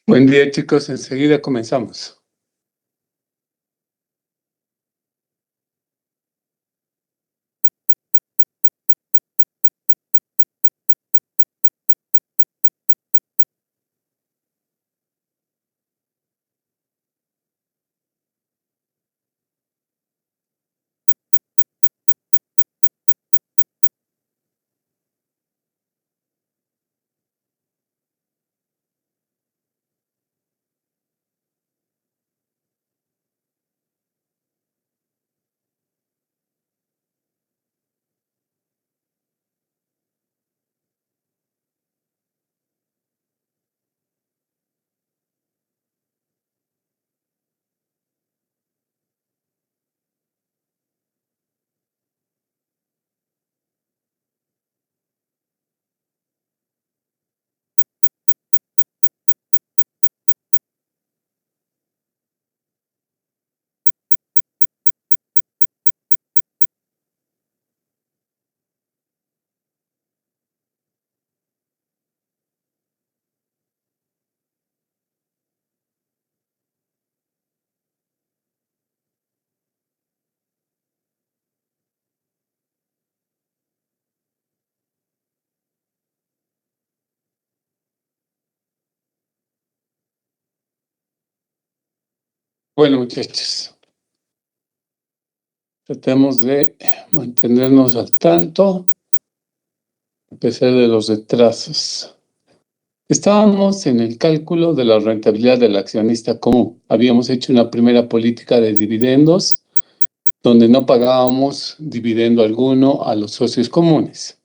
Buen día, chicos. Enseguida comenzamos. Bueno, muchachos, tratemos de mantenernos al tanto, a pesar de los retrasos. Estábamos en el cálculo de la rentabilidad del accionista común. Habíamos hecho una primera política de dividendos, donde no pagábamos dividendo alguno a los socios comunes.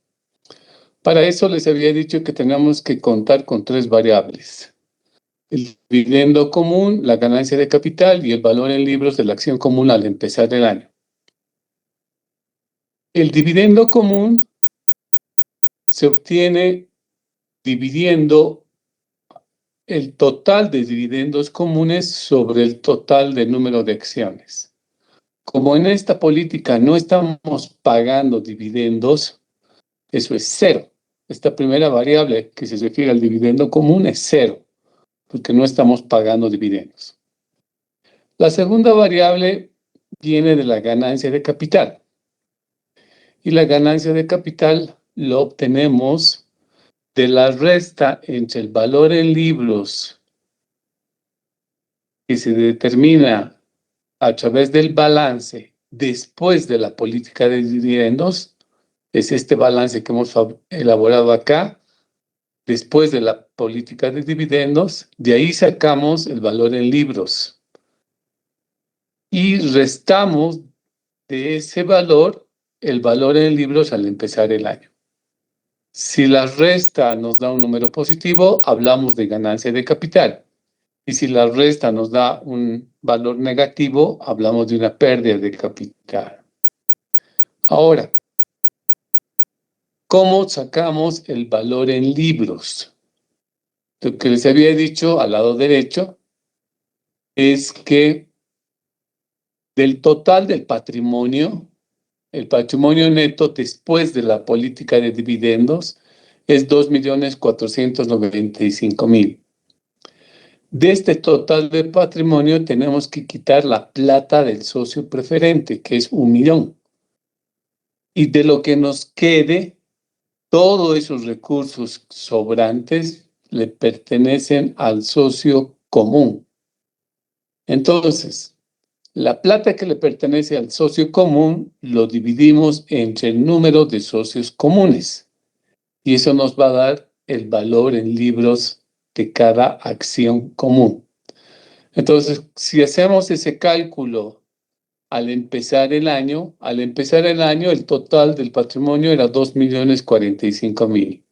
Para eso les había dicho que teníamos que contar con tres variables: el dividendo común, la ganancia de capital y el valor en libros de la acción común al empezar el año. El dividendo común se obtiene dividiendo el total de dividendos comunes sobre el total de número de acciones. Como en esta política no estamos pagando dividendos, eso es cero. Esta primera variable que se refiere al dividendo común es cero, porque no estamos pagando dividendos. La segunda variable viene de la ganancia de capital. Y la ganancia de capital lo obtenemos de la resta entre el valor en libros que se determina a través del balance después de la política de dividendos. Es este balance que hemos elaborado acá, después de la política de dividendos. De ahí sacamos el valor en libros y restamos de ese valor el valor en libros al empezar el año. Si la resta nos da un número positivo, hablamos de ganancia de capital. Y si la resta nos da un valor negativo, hablamos de una pérdida de capital. Ahora, ¿cómo sacamos el valor en libros? Lo que les había dicho al lado derecho es que del total del patrimonio, el patrimonio neto después de la política de dividendos es 2.495.000. De este total de patrimonio tenemos que quitar la plata del socio preferente, que es 1.000.000. Y de lo que nos quede, todos esos recursos sobrantes le pertenecen al socio común. Entonces, la plata que le pertenece al socio común lo dividimos entre el número de socios comunes. Y eso nos va a dar el valor en libros de cada acción común. Entonces, si hacemos ese cálculo al empezar el año, el total del patrimonio era 2.045.000.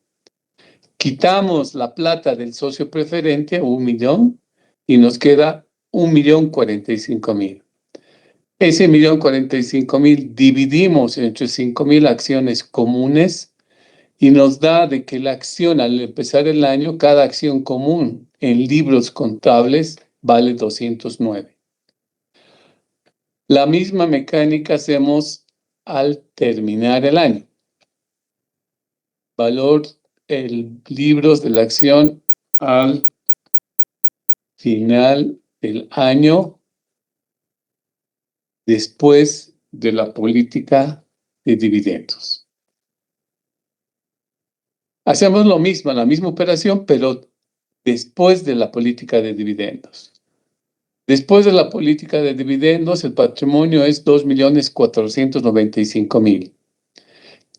Quitamos la plata del socio preferente, 1.000.000, y nos queda 1.045.000. Ese 1.045.000 dividimos entre 5.000 acciones comunes y nos da de que la acción al empezar el año, cada acción común en libros contables vale 209. La misma mecánica hacemos al terminar el año. Valor en libros de la acción al final del año después de la política de dividendos. Hacemos lo mismo, la misma operación, pero después de la política de dividendos. Después de la política de dividendos, el patrimonio es 2.495.000.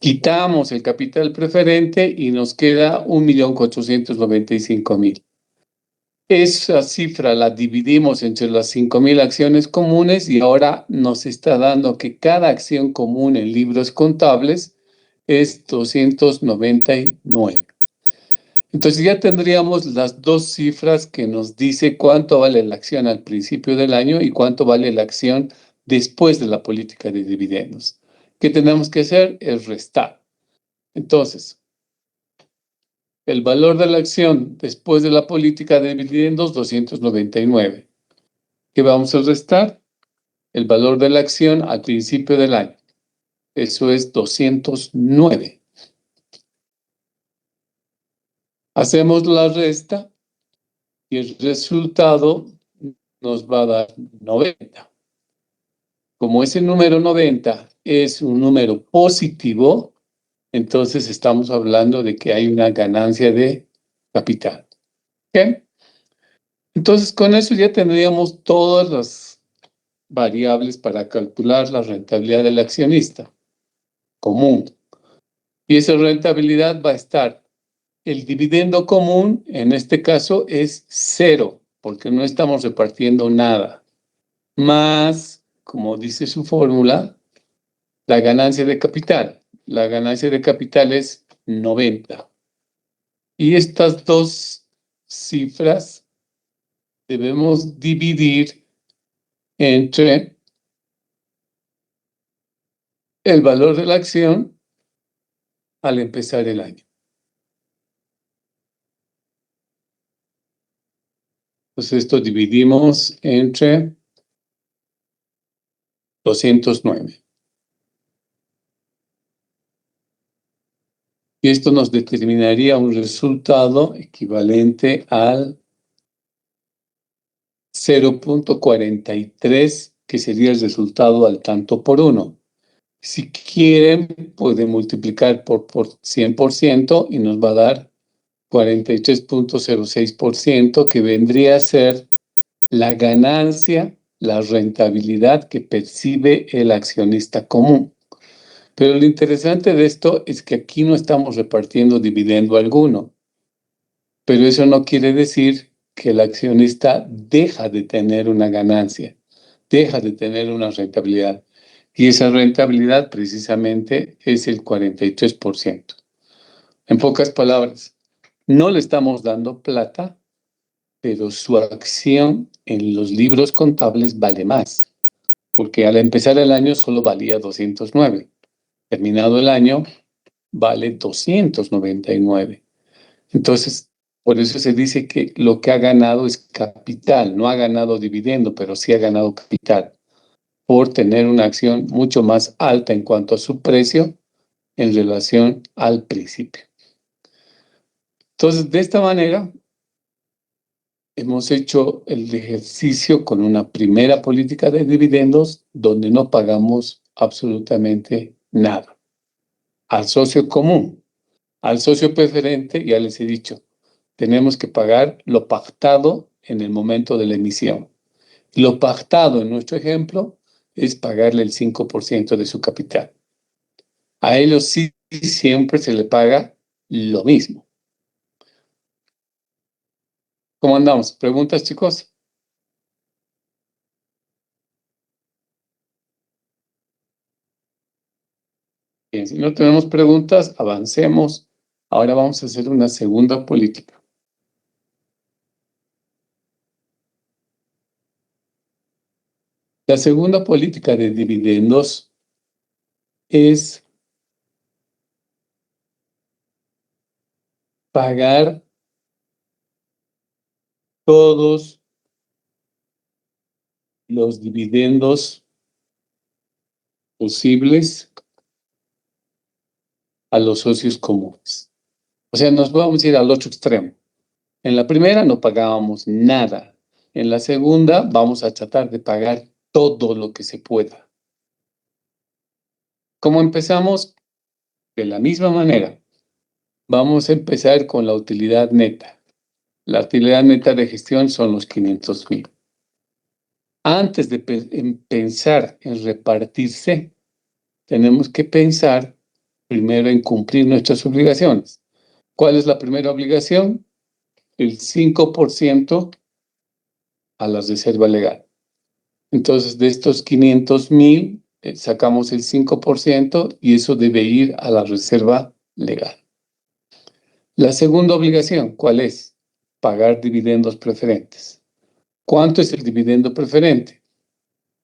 Quitamos el capital preferente y nos queda 1.495.000. Esa cifra la dividimos entre las 5.000 acciones comunes y ahora nos está dando que cada acción común en libros contables es 299. Entonces ya tendríamos las dos cifras que nos dice cuánto vale la acción al principio del año y cuánto vale la acción después de la política de dividendos. ¿Qué tenemos que hacer? Es restar. Entonces, el valor de la acción después de la política de dividendos, 299. ¿Qué vamos a restar? El valor de la acción al principio del año. Eso es 209. Hacemos la resta y el resultado nos va a dar 90. Como ese número 90 es un número positivo, entonces estamos hablando de que hay una ganancia de capital. ¿Ok? Entonces, con eso ya tendríamos todas las variables para calcular la rentabilidad del accionista común. Y esa rentabilidad va a estar, el dividendo común, en este caso, es cero, porque no estamos repartiendo nada, más, como dice su fórmula, la ganancia de capital. La ganancia de capital es 90. Y estas dos cifras debemos dividir entre el valor de la acción al empezar el año. Entonces esto dividimos entre 209. Y esto nos determinaría un resultado equivalente al 0.43, que sería el resultado al tanto por uno. Si quieren, pueden multiplicar por 100% y nos va a dar 43.06%, que vendría a ser la ganancia, la rentabilidad que percibe el accionista común. Pero lo interesante de esto es que aquí no estamos repartiendo dividendo alguno, pero eso no quiere decir que el accionista deja de tener una ganancia, deja de tener una rentabilidad. Y esa rentabilidad precisamente es el 43%. En pocas palabras, no le estamos dando plata, pero su acción en los libros contables vale más, porque al empezar el año solo valía 209. Terminado el año, vale 299. Entonces, por eso se dice que lo que ha ganado es capital, no ha ganado dividendo, pero sí ha ganado capital, por tener una acción mucho más alta en cuanto a su precio en relación al principio. Entonces, de esta manera, hemos hecho el ejercicio con una primera política de dividendos donde no pagamos absolutamente nada. Al socio común, al socio preferente, ya les he dicho, tenemos que pagar lo pactado en el momento de la emisión. Lo pactado en nuestro ejemplo es pagarle el 5% de su capital. A ellos sí siempre se le paga lo mismo. ¿Cómo andamos? ¿Preguntas, chicos? Bien, si no tenemos preguntas, avancemos. Ahora vamos a hacer una segunda política. La segunda política de dividendos es pagar todos los dividendos posibles a los socios comunes. O sea, nos vamos a ir al otro extremo. En la primera no pagábamos nada. En la segunda vamos a tratar de pagar todo lo que se pueda. ¿Cómo empezamos? De la misma manera. Vamos a empezar con la utilidad neta. La utilidad neta de gestión son los 500,000. Antes de pensar en repartirse, tenemos que pensar primero en cumplir nuestras obligaciones. ¿Cuál es la primera obligación? El 5% a la reserva legal. Entonces, de estos 500,000, sacamos el 5% y eso debe ir a la reserva legal. La segunda obligación, ¿cuál es? Pagar dividendos preferentes. ¿Cuánto es el dividendo preferente?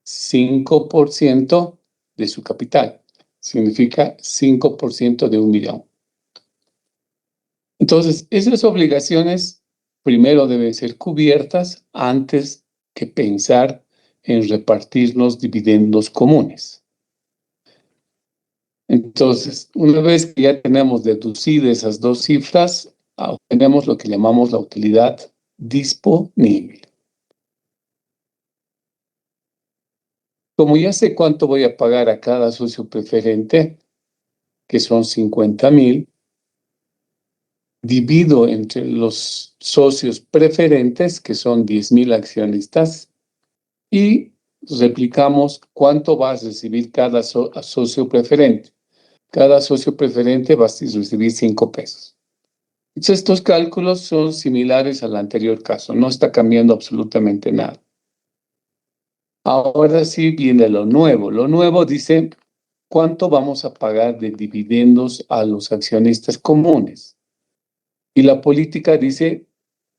5% de su capital. Significa 5% de 1,000,000. Entonces, esas obligaciones primero deben ser cubiertas antes que pensar en repartirnos dividendos comunes. Entonces, una vez que ya tenemos deducidas esas dos cifras, obtenemos lo que llamamos la utilidad disponible. Como ya sé cuánto voy a pagar a cada socio preferente, que son 50,000, divido entre los socios preferentes, que son 10,000 accionistas, y replicamos cuánto va a recibir cada socio preferente. Cada socio preferente va a recibir 5 pesos. Entonces, estos cálculos son similares al anterior caso, no está cambiando absolutamente nada. Ahora sí viene lo nuevo. Lo nuevo dice, ¿cuánto vamos a pagar de dividendos a los accionistas comunes? Y la política dice,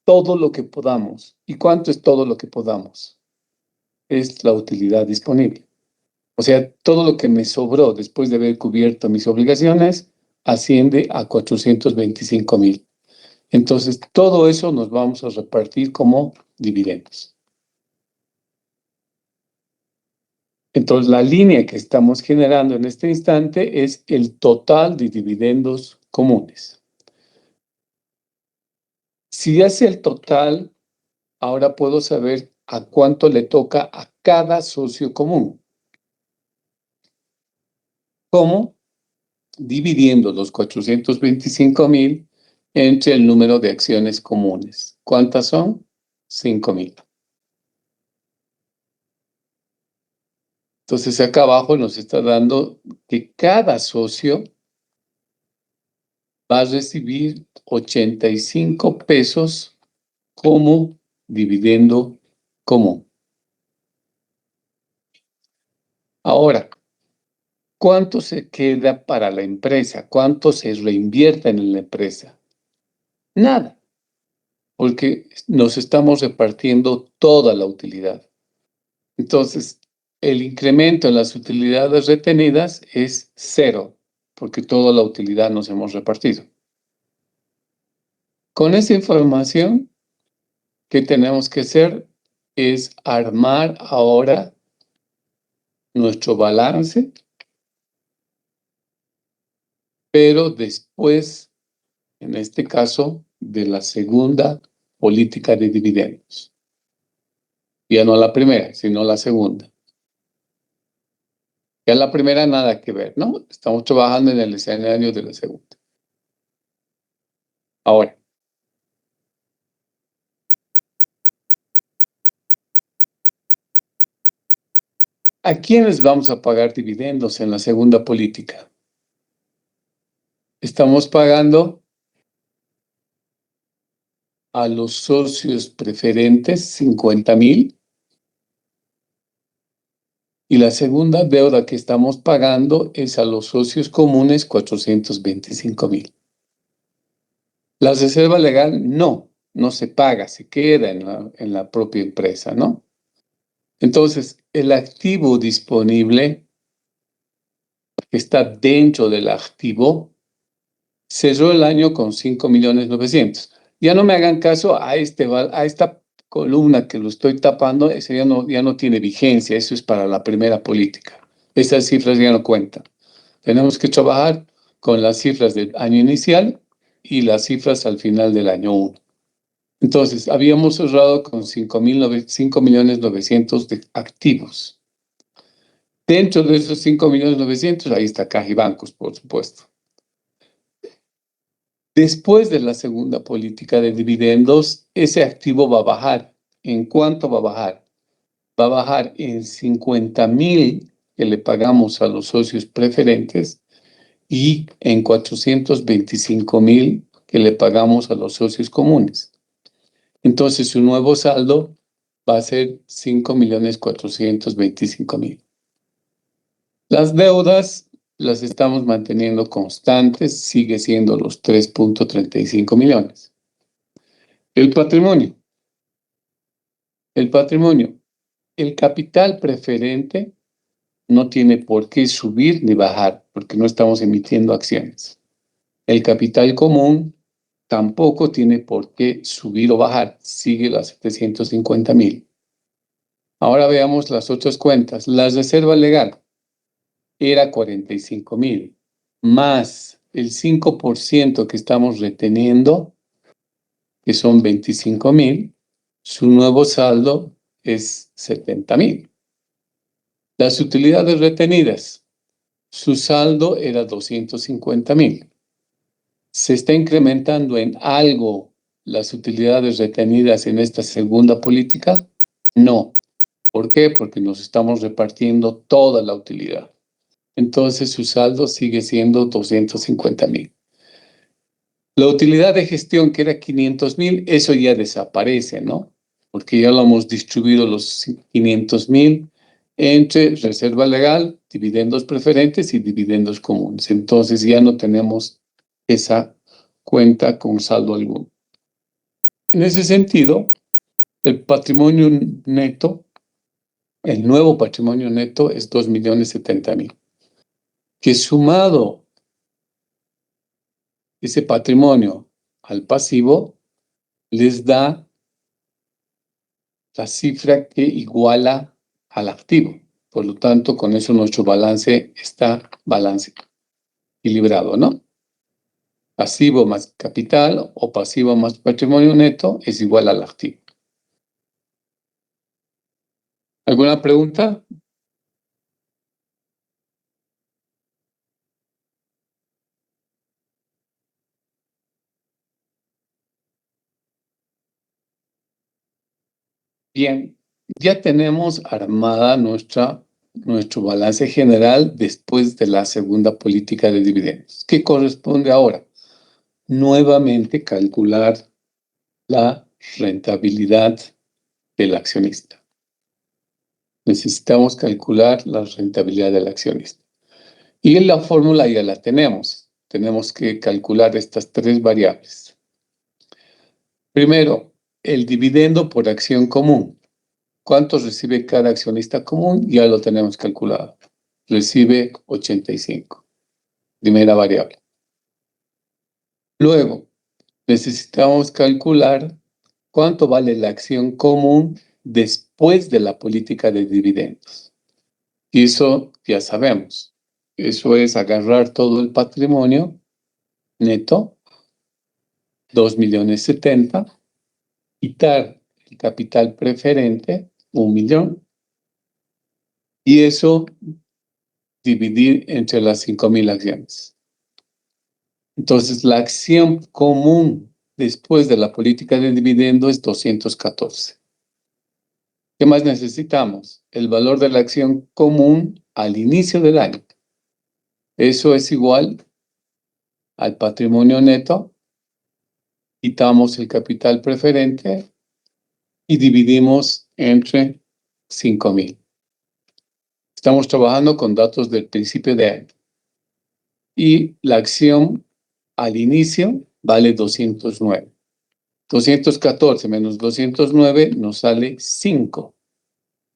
todo lo que podamos. ¿Y cuánto es todo lo que podamos? Es la utilidad disponible. O sea, todo lo que me sobró después de haber cubierto mis obligaciones asciende a 425,000. Entonces, todo eso nos vamos a repartir como dividendos. Entonces, la línea que estamos generando en este instante es el total de dividendos comunes. Si ya sé el total, ahora puedo saber a cuánto le toca a cada socio común. ¿Cómo? Dividiendo los 425,000 entre el número de acciones comunes. ¿Cuántas son? 5,000. Entonces, acá abajo nos está dando que cada socio va a recibir 85 pesos como dividendo común. Ahora, ¿cuánto se queda para la empresa? ¿Cuánto se reinvierte en la empresa? Nada, porque nos estamos repartiendo toda la utilidad. Entonces, el incremento en las utilidades retenidas es 0, porque toda la utilidad nos hemos repartido. Con esa información, ¿qué tenemos que hacer? Es armar ahora nuestro balance, pero después, en este caso, de la segunda política de dividendos. Ya no la primera, sino la segunda. Ya la primera nada que ver, ¿no? Estamos trabajando en el escenario de la segunda. Ahora, ¿a quiénes vamos a pagar dividendos en la segunda política? Estamos pagando a los socios preferentes 50,000 y la segunda deuda que estamos pagando es a los socios comunes 425,000. La reserva legal no se paga, se queda en la propia empresa, ¿no? Entonces, el activo disponible que está dentro del activo cerró el año con 5,900,000. Ya no me hagan caso a esta columna que lo estoy tapando, ese ya no tiene vigencia, eso es para la primera política. Esas cifras ya no cuentan. Tenemos que trabajar con las cifras del año inicial y las cifras al final del año 1. Entonces, habíamos cerrado con 5.900.000 de activos. Dentro de esos 5.900.000, ahí está Caja y Bancos, por supuesto. Después de la segunda política de dividendos, ese activo va a bajar. ¿En cuánto va a bajar? Va a bajar en 50.000 que le pagamos a los socios preferentes y en 425.000 que le pagamos a los socios comunes. Entonces, su nuevo saldo va a ser 5.425.000. Las deudas las estamos manteniendo constantes, sigue siendo los 3.35 millones. El patrimonio. El patrimonio. El capital preferente no tiene por qué subir ni bajar, porque no estamos emitiendo acciones. El capital común tampoco tiene por qué subir o bajar, sigue las 750.000. Ahora veamos las otras cuentas. La reserva legal era 45.000, más el 5% que estamos reteniendo, que son 25.000, su nuevo saldo es 70.000. Las utilidades retenidas, su saldo era 250.000. ¿Se está incrementando en algo las utilidades retenidas en esta segunda política? No. ¿Por qué? Porque nos estamos repartiendo toda la utilidad. Entonces su saldo sigue siendo 250.000. La utilidad de gestión, que era 500.000, eso ya desaparece, ¿no? Porque ya lo hemos distribuido los 500.000 entre reserva legal, dividendos preferentes y dividendos comunes. Entonces ya no tenemos esa cuenta con saldo alguno. En ese sentido, el patrimonio neto, el nuevo patrimonio neto es 2.070.000, que sumado ese patrimonio al pasivo les da la cifra que iguala al activo. Por lo tanto, con eso nuestro balance está equilibrado, ¿no? Pasivo más capital o pasivo más patrimonio neto es igual al activo. ¿Alguna pregunta? Bien, ya tenemos armada nuestro balance general después de la segunda política de dividendos. ¿Qué corresponde ahora? Nuevamente calcular la rentabilidad del accionista. Necesitamos calcular la rentabilidad del accionista. Y en la fórmula ya la tenemos. Tenemos que calcular estas tres variables. Primero, el dividendo por acción común. ¿Cuánto recibe cada accionista común? Ya lo tenemos calculado. Recibe 85. Primera variable. Luego, necesitamos calcular cuánto vale la acción común después de la política de dividendos. Y eso ya sabemos. Eso es agarrar todo el patrimonio neto, 2.070.000, quitar el capital preferente, 1.000.000, y eso dividir entre las 5.000 acciones. Entonces, la acción común después de la política de dividendo es 214. ¿Qué más necesitamos? El valor de la acción común al inicio del año. Eso es igual al patrimonio neto, quitamos el capital preferente y dividimos entre 5.000. Estamos trabajando con datos del principio de año. Y la acción al inicio vale 209. 214 menos 209 nos sale 5.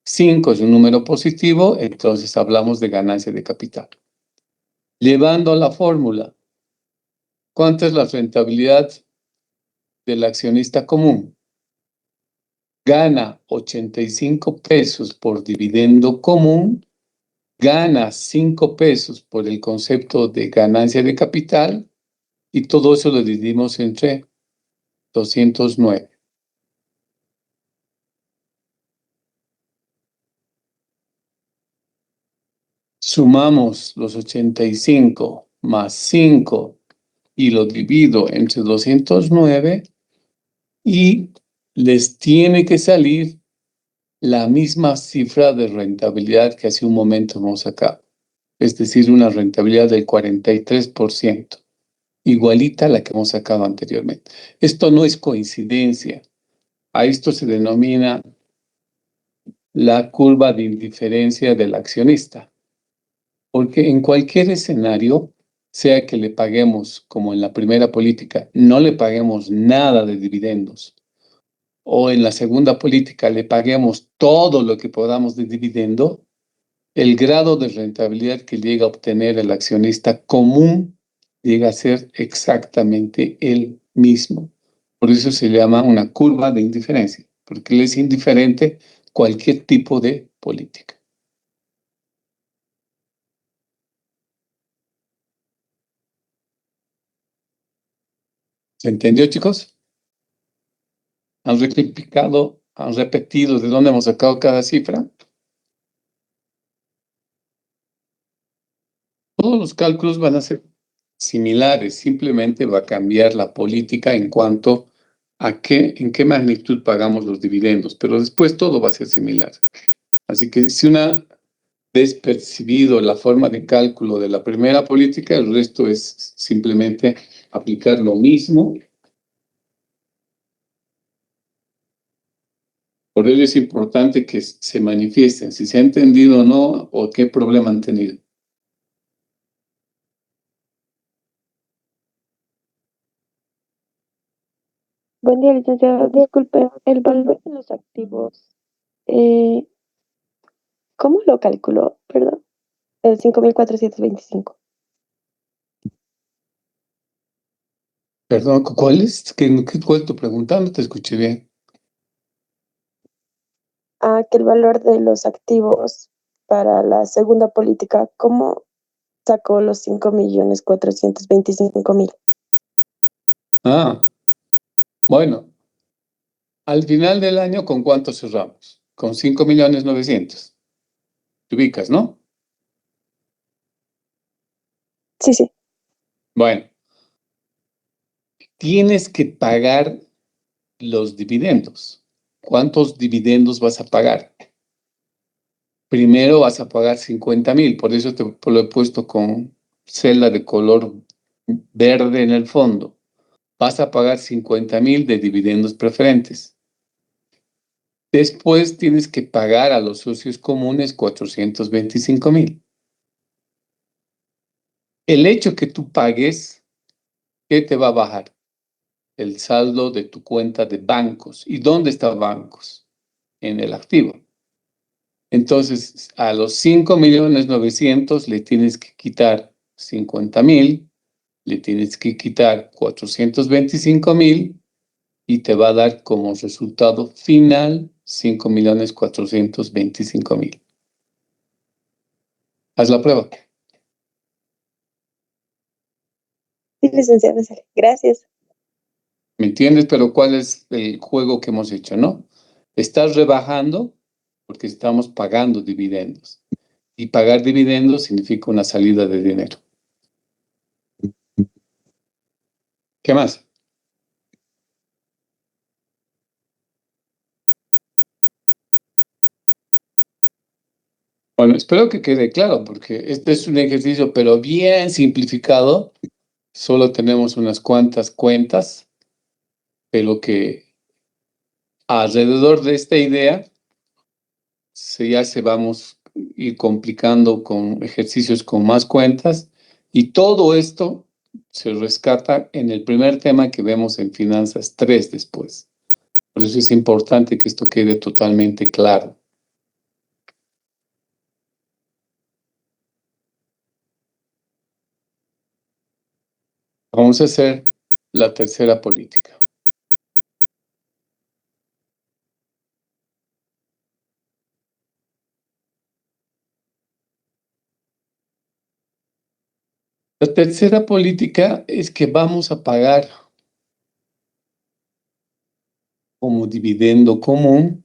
5 es un número positivo, entonces hablamos de ganancia de capital. Llevando a la fórmula, ¿cuánta es la rentabilidad del accionista común? Gana 85 pesos por dividendo común, gana 5 pesos por el concepto de ganancia de capital y todo eso lo dividimos entre 209. sumamos los 85 más 5 y lo divido entre 209 y les tiene que salir la misma cifra de rentabilidad que hace un momento hemos sacado. Es decir, una rentabilidad del 43%, igualita a la que hemos sacado anteriormente. Esto no es coincidencia. A esto se denomina la curva de indiferencia del accionista, porque en cualquier escenario, sea que le paguemos, como en la primera política, no le paguemos nada de dividendos, o en la segunda política le paguemos todo lo que podamos de dividendo, el grado de rentabilidad que llega a obtener el accionista común llega a ser exactamente el mismo. Por eso se llama una curva de indiferencia, porque le es indiferente cualquier tipo de política. ¿Se entendió, chicos? ¿Han repetido de dónde hemos sacado cada cifra? Todos los cálculos van a ser similares, simplemente va a cambiar la política en cuanto a en qué magnitud pagamos los dividendos, pero después todo va a ser similar. Así que si una vez percibido la forma de cálculo de la primera política, el resto es simplemente aplicar lo mismo. Por ello es importante que se manifiesten si se ha entendido o no o qué problema han tenido. Buen día, licenciado. Disculpe, el valor de los activos, eh, ¿cómo lo calculó? Perdón. El 5.425. Perdón, ¿cuál es? ¿Cuál es tu pregunta? No te escuché bien. Que el valor de los activos para la segunda política, ¿cómo sacó los 5.425.000? Ah, bueno, al final del año, ¿con cuánto cerramos? Con 5.900.000. Te ubicas, ¿no? Sí, sí. Bueno, tienes que pagar los dividendos. ¿Cuántos dividendos vas a pagar? Primero vas a pagar 50.000, por eso te lo he puesto con celda de color verde en el fondo. Vas a pagar 50.000 de dividendos preferentes. Después tienes que pagar a los socios comunes 425.000. El hecho que tú pagues, ¿qué te va a bajar? El saldo de tu cuenta de bancos. ¿Y dónde están bancos? En el activo. Entonces, a los 5.900.000 le tienes que quitar 50.000, le tienes que quitar 425.000 y te va a dar como resultado final 5.425.000. Haz la prueba. Sí, licenciado. Sí. Gracias. ¿Me entiendes? Pero ¿cuál es el juego que hemos hecho, no? Estás rebajando porque estamos pagando dividendos. Y pagar dividendos significa una salida de dinero. ¿Qué más? Bueno, espero que quede claro, porque este es un ejercicio, pero bien simplificado. Solo tenemos unas cuantas cuentas, pero que alrededor de esta idea ya se vamos a ir complicando con ejercicios con más cuentas y todo esto se rescata en el primer tema que vemos en Finanzas 3 después. Por eso es importante que esto quede totalmente claro. Vamos a hacer la tercera política. La tercera política es que vamos a pagar como dividendo común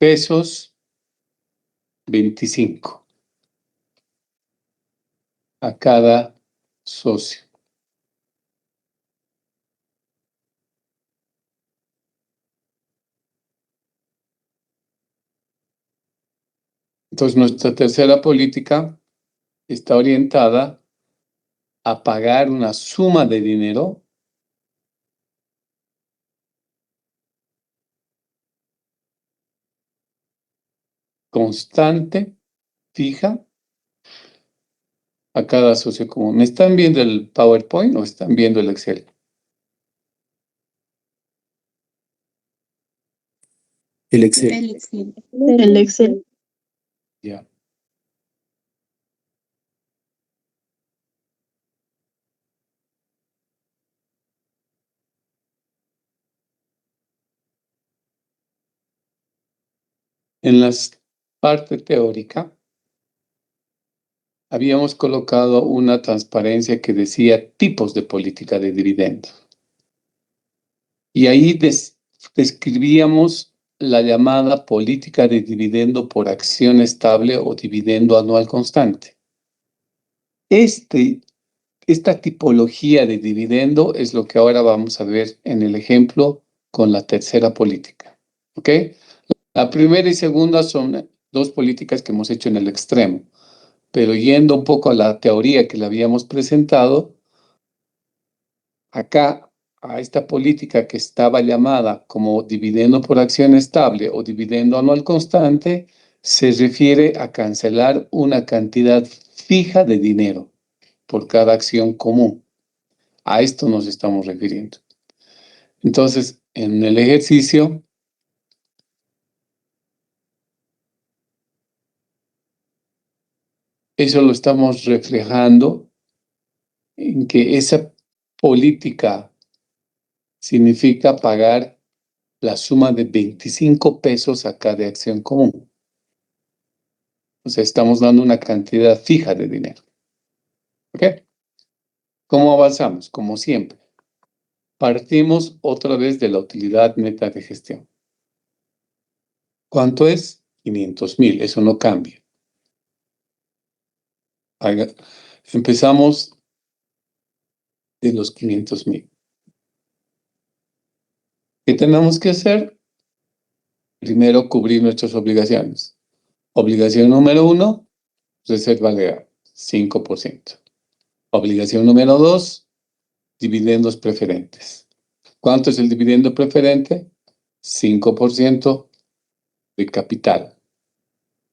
pesos 25 a cada socio. Entonces, nuestra tercera política está orientada a pagar una suma de dinero constante, fija, a cada socio común. ¿Me están viendo el PowerPoint o están viendo el Excel? El Excel. El Excel. El Excel. Ya. En la parte teórica, habíamos colocado una transparencia que decía tipos de política de dividendos. Y ahí describíamos la llamada política de dividendo por acción estable o dividendo anual constante. Esta tipología de dividendo es lo que ahora vamos a ver en el ejemplo con la tercera política. ¿Ok? La primera y segunda son dos políticas que hemos hecho en el extremo, pero yendo un poco a la teoría que le habíamos presentado, acá a esta política que estaba llamada como dividendo por acción estable o dividendo anual constante, se refiere a cancelar una cantidad fija de dinero por cada acción común. A esto nos estamos refiriendo. Entonces, en el ejercicio, eso lo estamos reflejando en que esa política significa pagar la suma de 25 pesos a cada acción común. O sea, estamos dando una cantidad fija de dinero. ¿Ok? ¿Cómo avanzamos? Como siempre. Partimos otra vez de la utilidad neta de gestión. ¿Cuánto es? 500,000. Eso no cambia. Empezamos de los 500,000. ¿Qué tenemos que hacer? Primero, cubrir nuestras obligaciones. Obligación número 1, reserva legal, 5%. Obligación número 2, dividendos preferentes. ¿Cuánto es el dividendo preferente? 5% de capital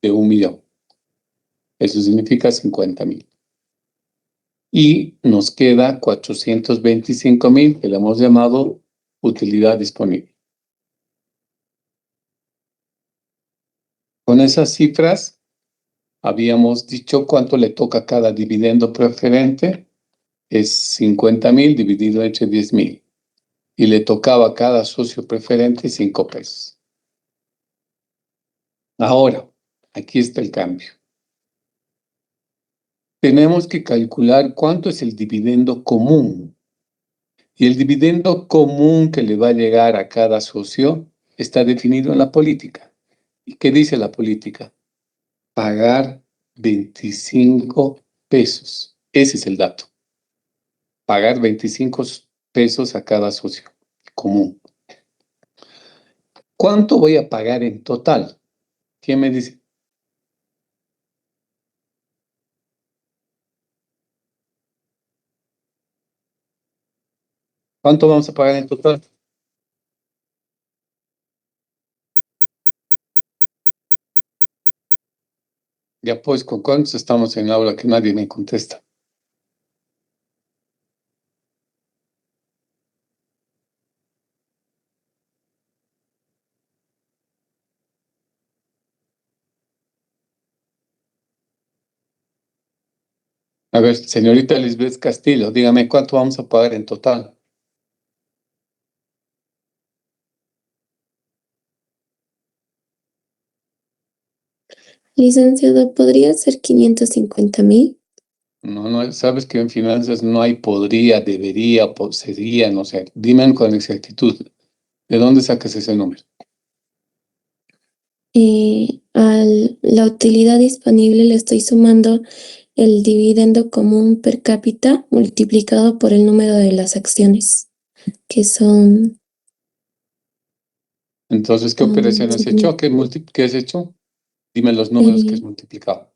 de 1,000,000. Eso significa 50,000. Y nos queda 425,000 que le hemos llamado utilidad disponible. Con esas cifras, habíamos dicho cuánto le toca a cada dividendo preferente. Es 50,000 dividido entre 10,000. Y le tocaba a cada socio preferente 5 pesos. Ahora, aquí está el cambio. Tenemos que calcular cuánto es el dividendo común. Y el dividendo común que le va a llegar a cada socio está definido en la política. ¿Y qué dice la política? Pagar 25 pesos. Ese es el dato. Pagar 25 pesos a cada socio común. ¿Cuánto voy a pagar en total? ¿Quién me dice? ¿Cuánto vamos a pagar en total? Ya pues, ¿con cuántos estamos en la aula que nadie me contesta? A ver, señorita Lisbeth Castillo, dígame cuánto vamos a pagar en total. Licenciado, ¿podría ser 550,000? No, sabes que en finanzas no hay podría, debería, sería, no sé. Dime con exactitud, ¿de dónde sacas ese número? A la utilidad disponible le estoy sumando el dividendo común per cápita multiplicado por el número de las acciones, que son Entonces, ¿qué operación has hecho? 5.000. ¿Qué has hecho? Dime los números que has multiplicado.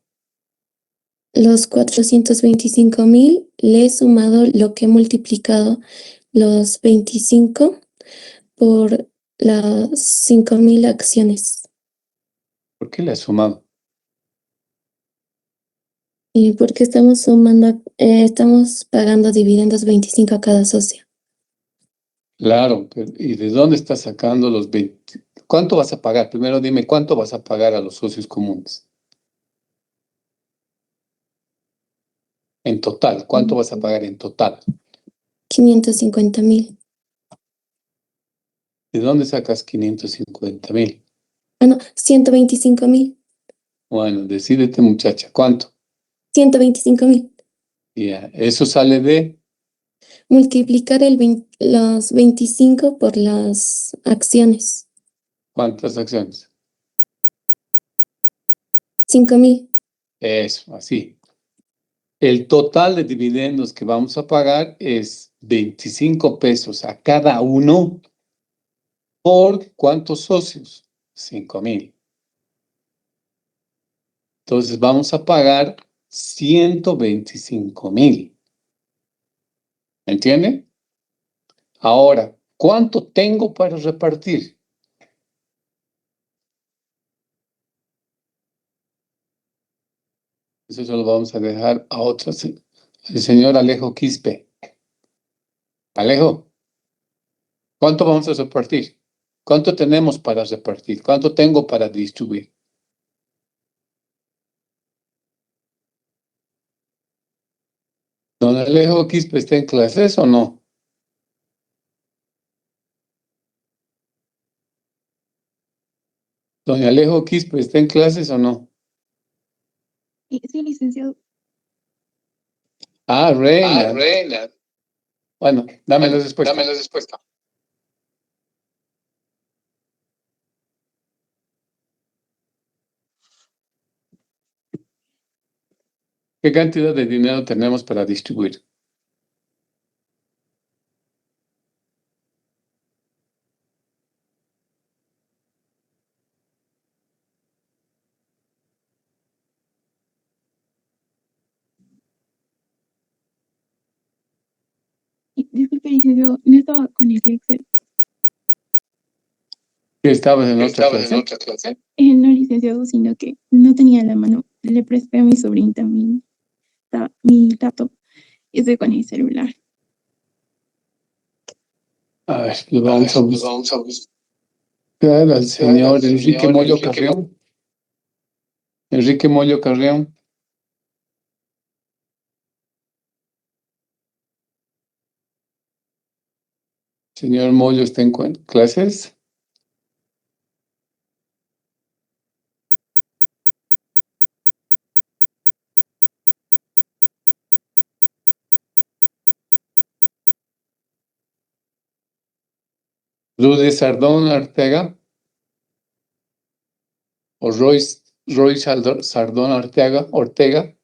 Los 425.000 le he sumado lo que he multiplicado los 25 por las 5.000 acciones. ¿Por qué le has sumado? Porque estamos pagando dividendos 25 a cada socio. Claro, ¿y de dónde estás sacando los 20? ¿Cuánto vas a pagar? Primero dime, ¿cuánto vas a pagar a los socios comunes? En total, ¿cuánto vas a pagar en total? 550.000. ¿De dónde sacas 550.000? Ah, no, 125.000. Bueno, decídete, muchacha, ¿cuánto? 125.000. Ya, eso sale de Multiplicar los 25 por las acciones. ¿cuántas acciones? 5.000. Eso, así. El total de dividendos que vamos a pagar es 25 pesos a cada uno por ¿cuántos socios? 5.000. Entonces vamos a pagar 125.000. ¿Entiende? Ahora, ¿cuánto tengo para repartir? Eso se lo vamos a dejar a otros. El señor Alejo Quispe. Alejo, ¿cuánto vamos a repartir? ¿Cuánto tenemos para repartir? ¿Cuánto tengo para distribuir? ¿Don Alejo Quispe está en clases o no? ¿Don Alejo Quispe está en clases o no? Sí, licenciado. Ah, Reina. Bueno, dame la respuesta. ¿Qué cantidad de dinero tenemos para distribuir? Disculpe, licenciado, no estaba con el Excel. ¿Qué estabas en otra clase? No, licenciado, sino que no tenía la mano. Le presté a mi sobrinita mi laptop y estoy con el celular. A ver, le vamos a buscar al señor Enrique Mollo Carrión. Enrique Mollo Carrión. Señor Mollo, ¿está en clases? Rudy Sardón Arteaga o Roy Sardón Ortega.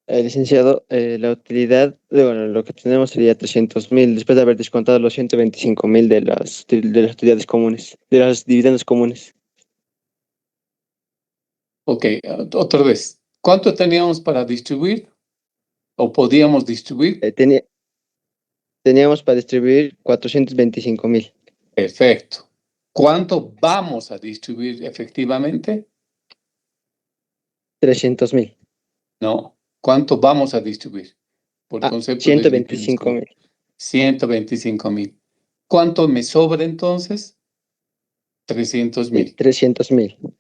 Licenciado, la utilidad, bueno, lo que tenemos sería 300.000 después de haber descontado los 125.000 de las utilidades comunes, de los dividendos comunes. Ok, otra vez. ¿Cuánto teníamos para distribuir? ¿O podíamos distribuir? Teníamos para distribuir 425.000. Perfecto. ¿Cuánto vamos a distribuir efectivamente? 300.000. No. ¿Cuánto vamos a distribuir? Por concepto de 125.000. 125.000. ¿Cuánto me sobra entonces? 300.000. 300.000.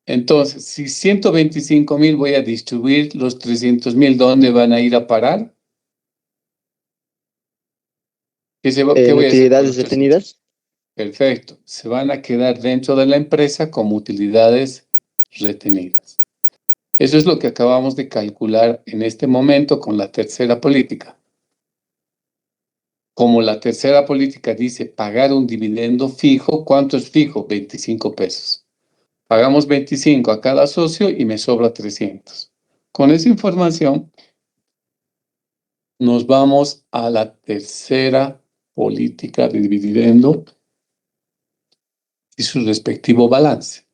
Entonces, si 125.000 voy a distribuir, los 300.000, ¿dónde van a ir a parar? ¿Qué voy a hacer con Utilidades los 300.000? retenidas. Perfecto. Se van a quedar dentro de la empresa como utilidades retenidas. Eso es lo que acabamos de calcular en este momento con la tercera política. como la tercera política dice pagar un dividendo fijo, ¿cuánto es fijo? 25 pesos. Pagamos 25 a cada socio y me sobra 300. Con esa información nos vamos a la tercera política de dividendo y su respectivo balance.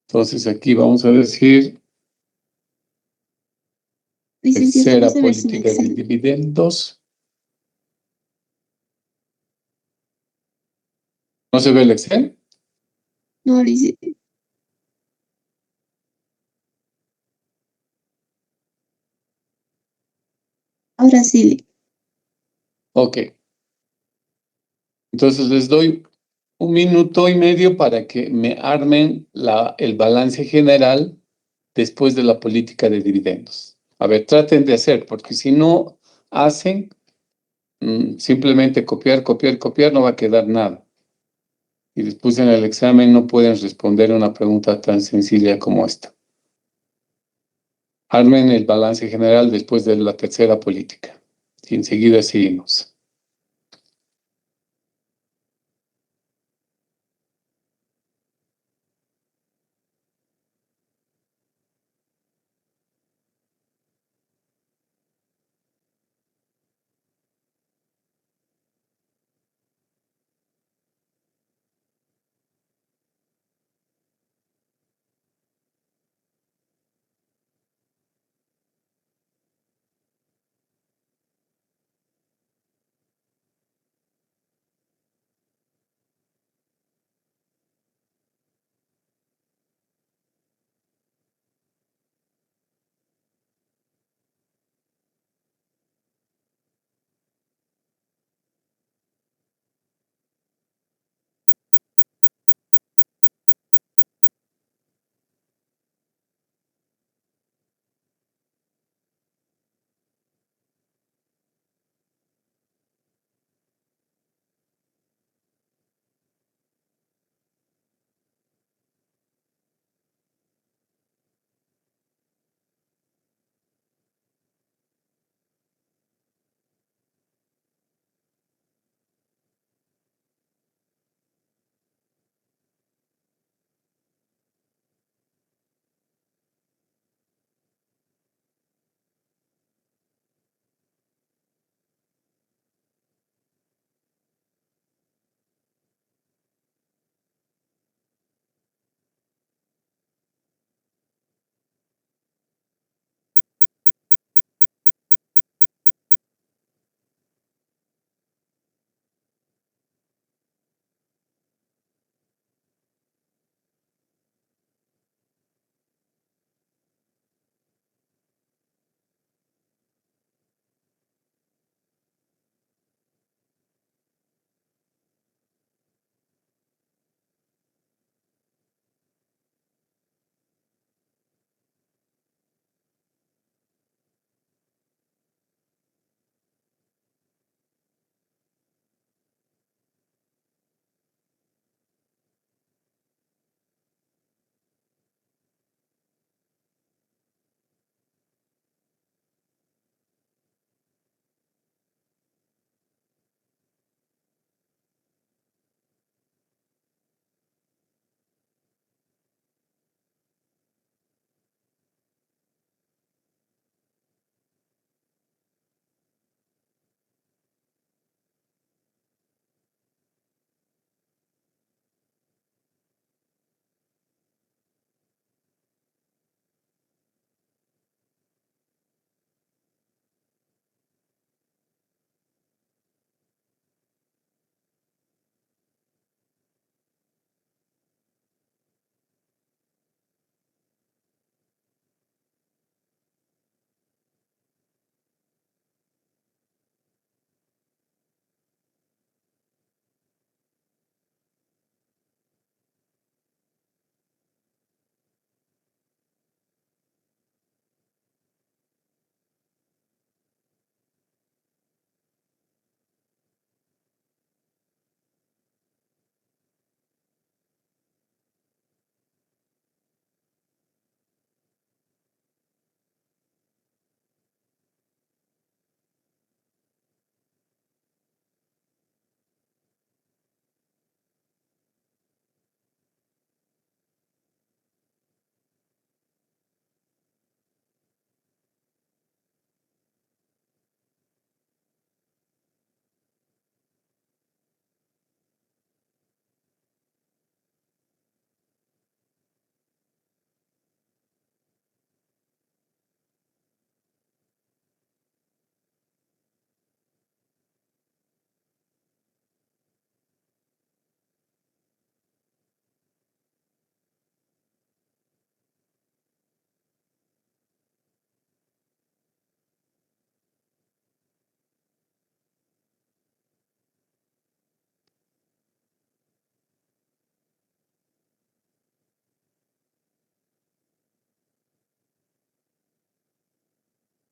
Entonces aquí vamos a decir Licenciado, tercera vamos a ver si política de Excel. dividendos. ¿No se ve el Excel? No, dice, ahora sí. Ok. Entonces les doy 1 minuto y medio para que me armen el balance general después de la política de dividendos. A ver, traten de hacer, porque si no hacen, simplemente copiar, copiar, copiar, no va a quedar nada. Y después en el examen no pueden responder una pregunta tan sencilla como esta. Armen el balance general después de la tercera política. Y enseguida seguimos.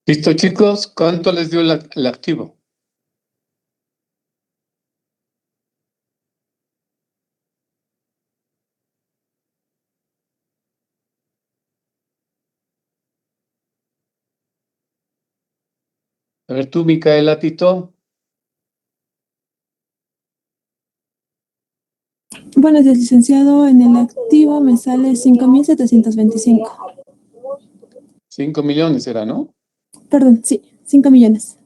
¿Listo, chicos? ¿Cuánto les dio el activo? A ver tú, Micaela, Tito. Buenos días, licenciado. En el activo me sale 5.725. 5 millones era, ¿no? Perdón, sí, 5 millones.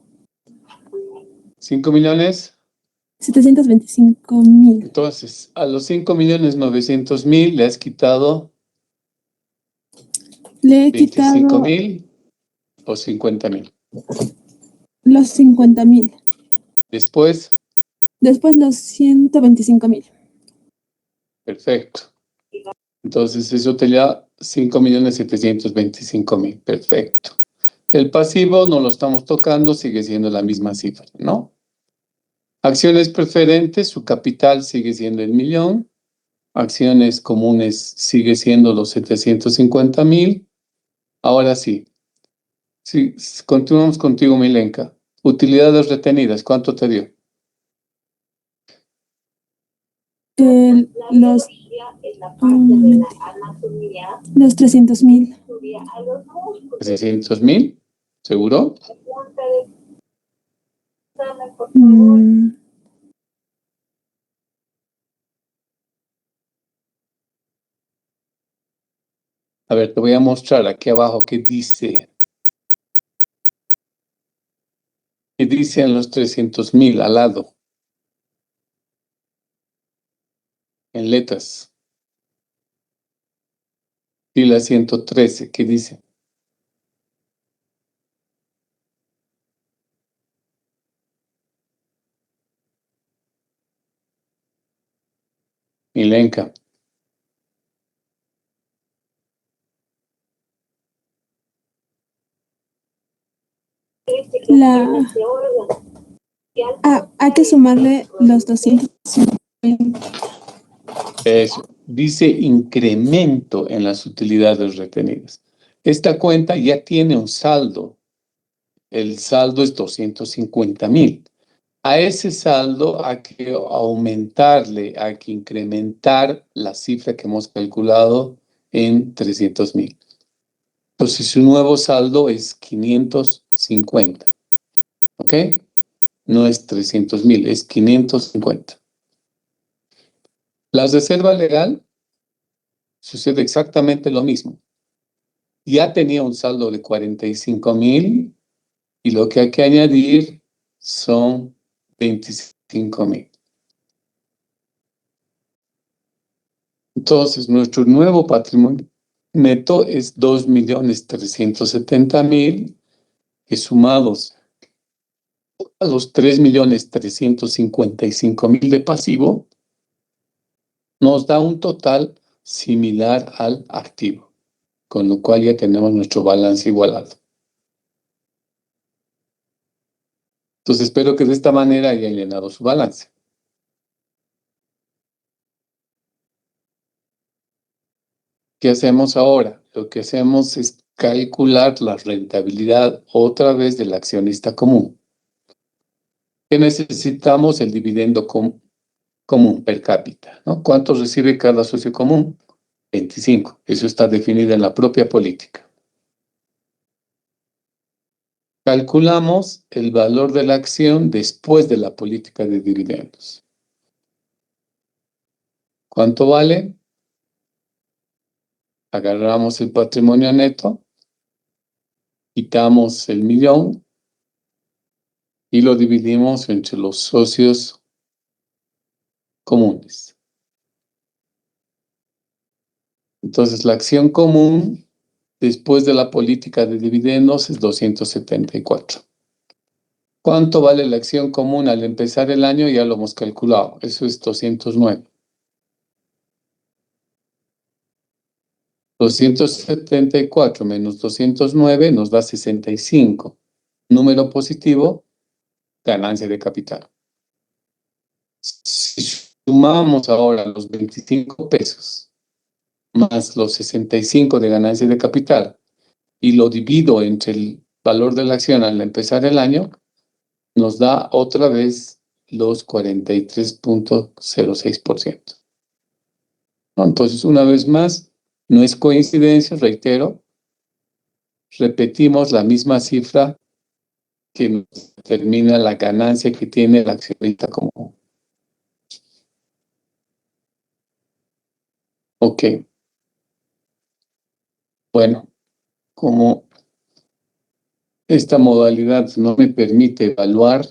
5 millones. 725.000. Entonces, a los 5.900.000 le has quitado Le he 25 quitado mil o 50.000. los 50.000. Después, Después los 125.000. perfecto. Entonces, eso te da 5.725.000. Perfecto. El pasivo no lo estamos tocando, sigue siendo la misma cifra, ¿no? Acciones preferentes, su capital sigue siendo el 1.000.000. Acciones comunes sigue siendo los 750.000. Ahora sí, continuamos contigo, Milenka. Utilidades retenidas, ¿cuánto te dio? Los 300.000. 600.000, ¿seguro? A ver, te voy a mostrar aquí abajo qué dice. ¿Qué dicen los 300.000 al lado? En letras. Fila 113, ¿qué dice? Milenka. Hay que sumarle los 250.000. Eso. Dice incremento en las utilidades retenidas. Esta cuenta ya tiene un saldo. El saldo es 250.000. A ese saldo hay que aumentarle, hay que incrementar la cifra que hemos calculado en 300.000. Entonces, su nuevo saldo es 550. ¿Ok? No es 300.000, es 550. La reserva legal sucede exactamente lo mismo. Ya tenía un saldo de 45.000 y lo que hay que añadir son 25.000. Entonces, nuestro nuevo patrimonio neto es 2.370.000, que sumados a los 3.355.000 de pasivo, nos da un total similar al activo, con lo cual ya tenemos nuestro balance igualado. Entonces, espero que de esta manera haya llenado su balance. ¿Qué hacemos ahora? Lo que hacemos es calcular la rentabilidad otra vez del accionista común. ¿Qué necesitamos? El dividendo común per cápita, ¿no? ¿Cuánto recibe cada socio común? 25. Eso está definido en la propia política. Calculamos el valor de la acción después de la política de dividendos. ¿Cuánto vale? Agarramos el patrimonio neto, quitamos el 1.000.000 y lo dividimos entre los socios comunes. Entonces, la acción común después de la política de dividendos es 274. ¿Cuánto vale la acción común al empezar el año? Ya lo hemos calculado. Eso es 209. 274 menos 209 nos da 65. Número positivo, ganancia de capital. Si sumamos ahora los 25 pesos más los 65 de ganancia de capital y lo divido entre el valor de la acción al empezar el año, nos da otra vez los 43.06%. ¿No? Entonces, una vez más, no es coincidencia, reitero, repetimos la misma cifra que nos determina la ganancia que tiene el accionista común. Ok. Bueno, como esta modalidad no me permite evaluar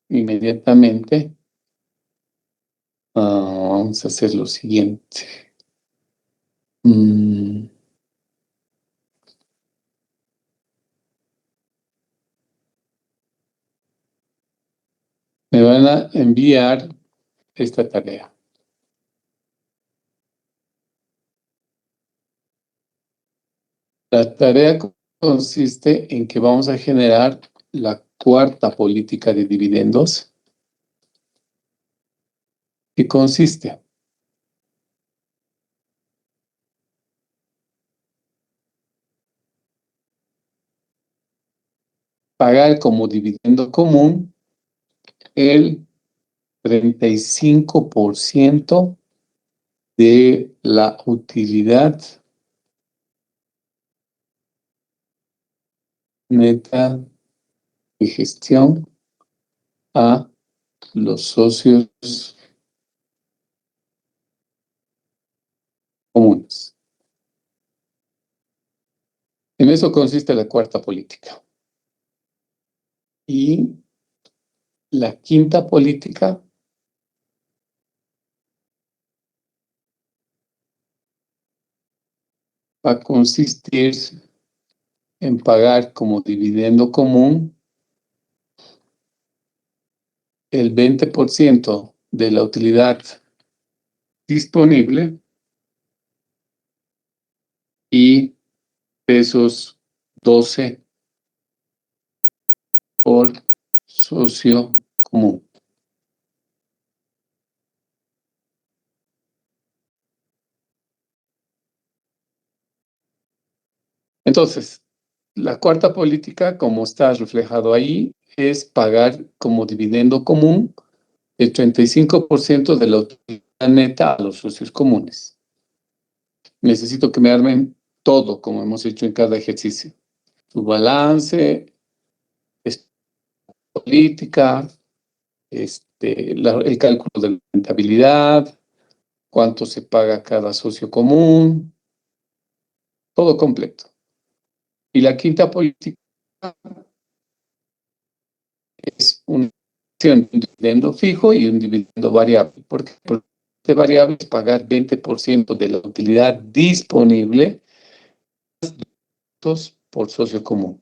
inmediatamente, vamos a hacer lo siguiente. Me van a enviar esta tarea. La tarea consiste en que vamos a generar la cuarta política de dividendos, que consiste pagar como dividendo común el 35% de la utilidad neta de gestión a los socios comunes. En eso consiste la cuarta política. Y la quinta política va a consistir en pagar como dividendo común el 20% de la utilidad disponible y pesos 12 por socio común. Entonces, la cuarta política, como está reflejado ahí, es pagar como dividendo común el 35% de la utilidad neta a los socios comunes. Necesito que me armen todo, como hemos hecho en cada ejercicio. Su balance, política, el cálculo de la rentabilidad, cuánto se paga cada socio común, todo completo. Y la quinta política es una acción de un dividendo fijo y un dividendo variable. Porque de variable es pagar 20% de la utilidad disponible por socio común.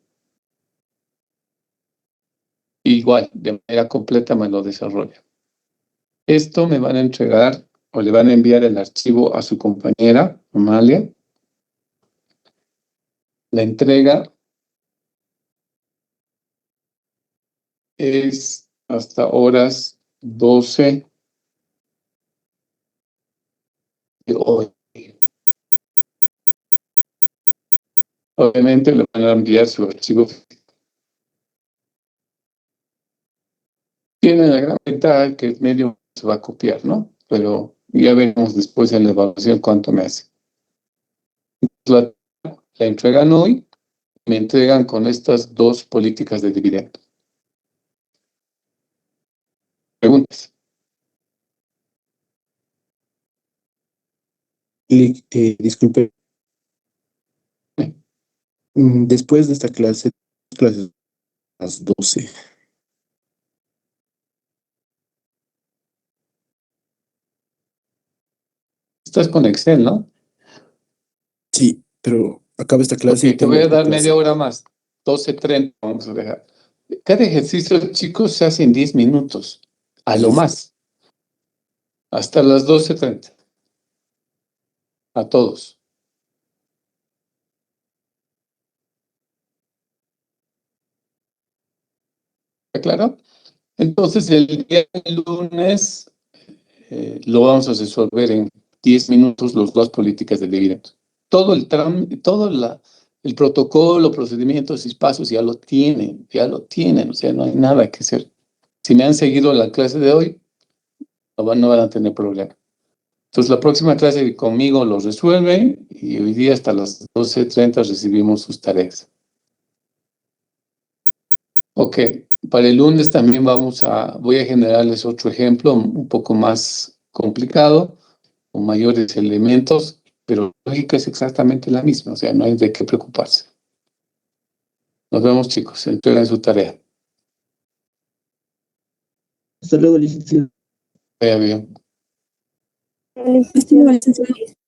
Igual, de manera completa me lo desarrolla. Esto me van a entregar o le van a enviar el archivo a su compañera, Amalia. La entrega es hasta horas 12 de hoy. Obviamente le van a enviar su archivo. Tiene la gran ventaja que el medio se va a copiar, ¿no? Pero ya veremos después en la evaluación cuánto me hace. La entregan hoy, me entregan con estas dos políticas de dividendo. Preguntas. Disculpe, después de esta clase, clases a las 12. Estás con Excel, ¿no? Sí, pero acaba esta clase Ok, y te voy tengo a otra dar clase. media hora más. 12:30 vamos a dejar. Cada ejercicio, chicos, se hace en 10 minutos. A lo más. Hasta las 12:30. A todos. ¿Está claro? Entonces, el día lunes lo vamos a resolver en 10 minutos, las dos políticas de dividendo. Todo El protocolo, procedimientos y pasos ya lo tienen, o sea, no hay nada que hacer. Si me han seguido la clase de hoy, no van a tener problema. Entonces, la próxima clase conmigo lo resuelven y hoy día hasta las 12:30 recibimos sus tareas. Ok, para el lunes también voy a generarles otro ejemplo un poco más complicado, con mayores elementos, pero la lógica es exactamente la misma, o sea, no hay de qué preocuparse. Nos vemos, chicos, entreguen su tarea. Hasta luego, licenciado. Vaya bien. Licenciado. Hasta luego, licenciado.